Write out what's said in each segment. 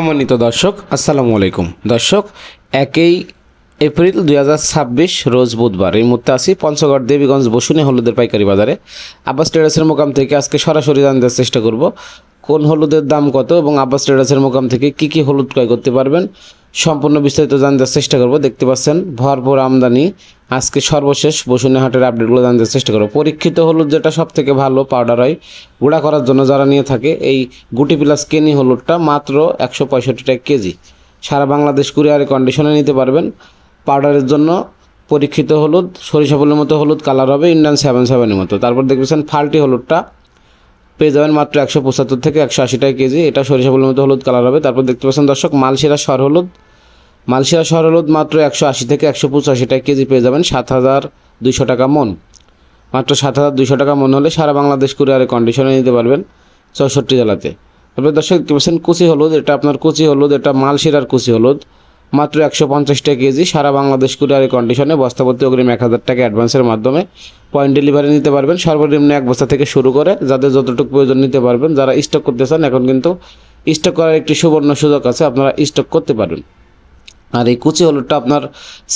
সম্মানিত দর্শক, আসসালামু আলাইকুম। দর্শক, 1 এপ্রিল 2026 রোজ বুধবার এই মুহূর্তে আছি পঞ্চগড় দেবীগঞ্জ বসুনি হলুদের পাইকারি বাজারে। আব্বাস ট্রেডার্সের মোকাম থেকে আজকে সরাসরি জানতে চেষ্টা করব কোন হলুদের দাম কত এবং আব্বাস ট্রেডার্সের মোকাম থেকে কি কি হলুদ ক্রয় করতে পারবেন, সম্পূর্ণ বিস্তারিত জানতে চেষ্টা করব। দেখতে পাচ্ছেন ভরপুর আমদানি। আজকে সর্বশেষ বসুনি হাটের আপডেটগুলো জানতে চেষ্টা করব। পরীক্ষিত হলুদ যেটা সব থেকে ভালো পাউডার হয় গুঁড়া করার জন্য যারা নিয়ে থাকে, এই গুটি প্লাস কেনি হলুদটা মাত্র 165 টাকা কেজি। সারা বাংলাদেশ কুরিয়ারে কন্ডিশনে নিতে পারবেন। পাউডারের জন্য পরীক্ষিত হলুদ সরিষা ফুলের মতো হলুদ কালার হবে, ইন্ডিয়ান 77-এর মতো। তারপর দেখবেন ফাল্টি হলুদটা পেয়ে যাবেন মাত্র 175 থেকে 180 টাকা কেজি। এটা সরিষা ফুলের মতো হলুদ কালার হবে। তারপর দেখতে পাচ্ছেন দর্শক মালশিরা সর হলুদ মাত্র 180 থেকে 185 টাকা কেজি পেয়ে যাবেন, 7,200 টাকা মন। মাত্র 7,200 টাকা মন হলে সারা বাংলাদেশ কুরিয়ারে কন্ডিশনে নিতে পারবেন 64 জেলাতে। তারপরে দর্শক দেখতে পাচ্ছেন কুচি হলুদ, এটা আপনার কুচি হলুদ, এটা মালশিরার কুচি হলুদ, মাত্র 150 টাকা কেজি। সারা বাংলাদেশ কুরিয়ারে কন্ডিশনে বস্তাপতি অগ্রিম 1,000 টাকা অ্যাডভান্সের মাধ্যমে পয়েন্ট ডেলিভারি নিতে পারবেন। সর্বনিম্ন 1 বস্তা থেকে শুরু করে যাদের যতটুকু প্রয়োজন নিতে পারবেন। যারা স্টক করতে চান, এখন কিন্তু স্টক করার একটি সুবর্ণ সুযোগ আছে, আপনারা স্টক করতে পারবেন। আর এই কুচি হলুদটা আপনার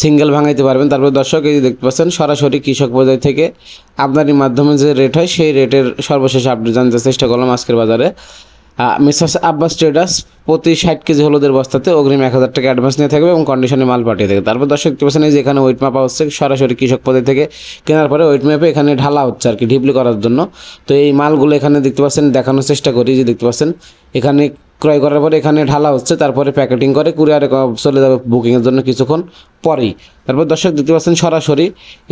সিঙ্গেল ভাঙাইতে পারবেন। তারপরে দর্শক এই দেখতে পাচ্ছেন সরাসরি কৃষক পর্যায় থেকে আমদানির মাধ্যমে যে রেট হয় সেই রেটের সর্বশেষ আপডেট জানতে চেষ্টা করলাম আজকের বাজারে। মিসেস আব্বাস ট্রেডার্স প্রতি 60 কেজি হলুদের বস্তাতে অগ্রিম 1,000 টাকা অ্যাডভান্স নিয়ে থাকবে এবং কন্ডিশনে মাল পাঠিয়ে দেবে। তারপর দর্শক দেখতে পাচ্ছেন এই যে এখানে ওয়েট মাপা হচ্ছে সরাসরি কৃষক পর্যায় থেকে কেনার পরে ওয়েট মেপে এখানে ঢালা হচ্ছে আর কি, ঢিপলি করার জন্য। তো এই মালগুলো এখানে দেখতে পাচ্ছেন, দেখানোর চেষ্টা করি যে দেখতে পাচ্ছেন এখানে ক্রয় করার পরে এখানে ঢালা হচ্ছে, তারপরে প্যাকেটিং করে কুরিয়ারে চলে যাবে বুকিংয়ের জন্য কিছুক্ষণ পরেই। তারপর দর্শক দেখতে পাচ্ছেন সরাসরি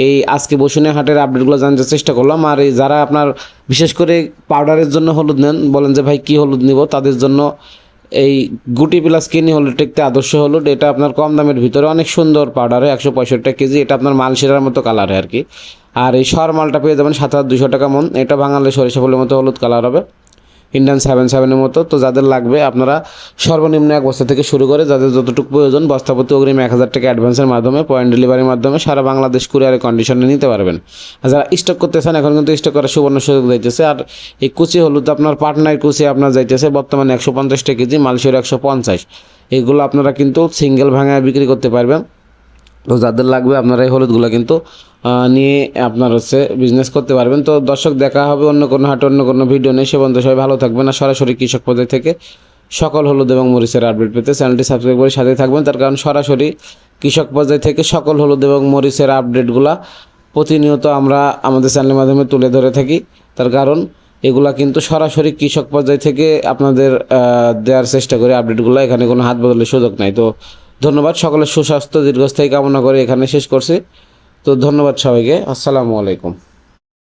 এই আজকে বসুনি হাটের আপডেটগুলো জানতে চেষ্টা করলাম। আর এই যারা আপনার বিশেষ করে পাউডারের জন্য হলুদ নেন, বলেন যে ভাই কী হলুদ নিব, তাদের জন্য এই গুটি প্লাস কিনি হলুদটা একটি আদর্শ হলুদ। এটা আপনার কম দামের ভিতরে অনেক সুন্দর পাউডার হয়, 165 টাকা কেজি। এটা আপনার মালশিরার মতো কালার হয় আর কি। আর এই সর মালটা পেয়ে যাবেন 7,200 টাকা মন। এটা বাঙালি সরিষা ফুলের মতো হলুদ কালার হবে, ইন্ডিয়ান 77-এর মতো। তো যাদের লাগবে আপনারা সর্বনিম্ন 1 বস্তা থেকে শুরু করে যাদের যতটুকু প্রয়োজন বস্তাপতি অগ্রিম 1,000 টাকা অ্যাডভান্সের মাধ্যমে পয়েন্ট ডেলিভারির মাধ্যমে সারা বাংলাদেশ কুরিয়ারে কন্ডিশনে নিতে পারবেন। আর যারা স্টক করতে চান, এখন কিন্তু স্টক করার সুবর্ণ সুযোগ যাইতেছে। আর এই কুচি হলুদ আপনার পাটনার কুচি আপনার যাইতেছে বর্তমানে 150 টাকা কেজি, মালশিরা 150। এইগুলো আপনারা কিন্তু সিঙ্গেল ভাঙায় বিক্রি করতে পারবেন। তো যাদের লাগবে আপনারা এই হলুদগুলো কিন্তু নিয়ে আপনার বিজনেস করতে পারবেন। তো দর্শক, দেখা হবে অন্য কোনো হাটে অন্য কোনো ভিডিও নেই। সে পর্যন্ত সবাই ভালো থাকবেন। আর সরাসরি কৃষক পর্যায় থেকে সকল হলুদ এবং মরিচের আপডেট পেতে চ্যানেলটি সাবস্ক্রাইব করে সাথে থাকবেন। তার কারণ সরাসরি কৃষক পর্যায় থেকে সকল হলুদ এবং মরিচের আপডেটগুলা প্রতিনিয়ত আমরা আমাদের চ্যানেলের মাধ্যমে তুলে ধরে থাকি। তার কারণ এগুলা কিন্তু সরাসরি কৃষক পর্যায় থেকে আপনাদের দেওয়ার চেষ্টা করি আপডেটগুলো, এখানে কোনো হাত বদলের সুযোগ নাই। তো ধন্যবাদ, সকলের সুস্বাস্থ্য দীর্ঘস্থায়ী কামনা করে এখানে শেষ করছি। তো ধন্যবাদ সবাইকে, আসসালামু আলাইকুম।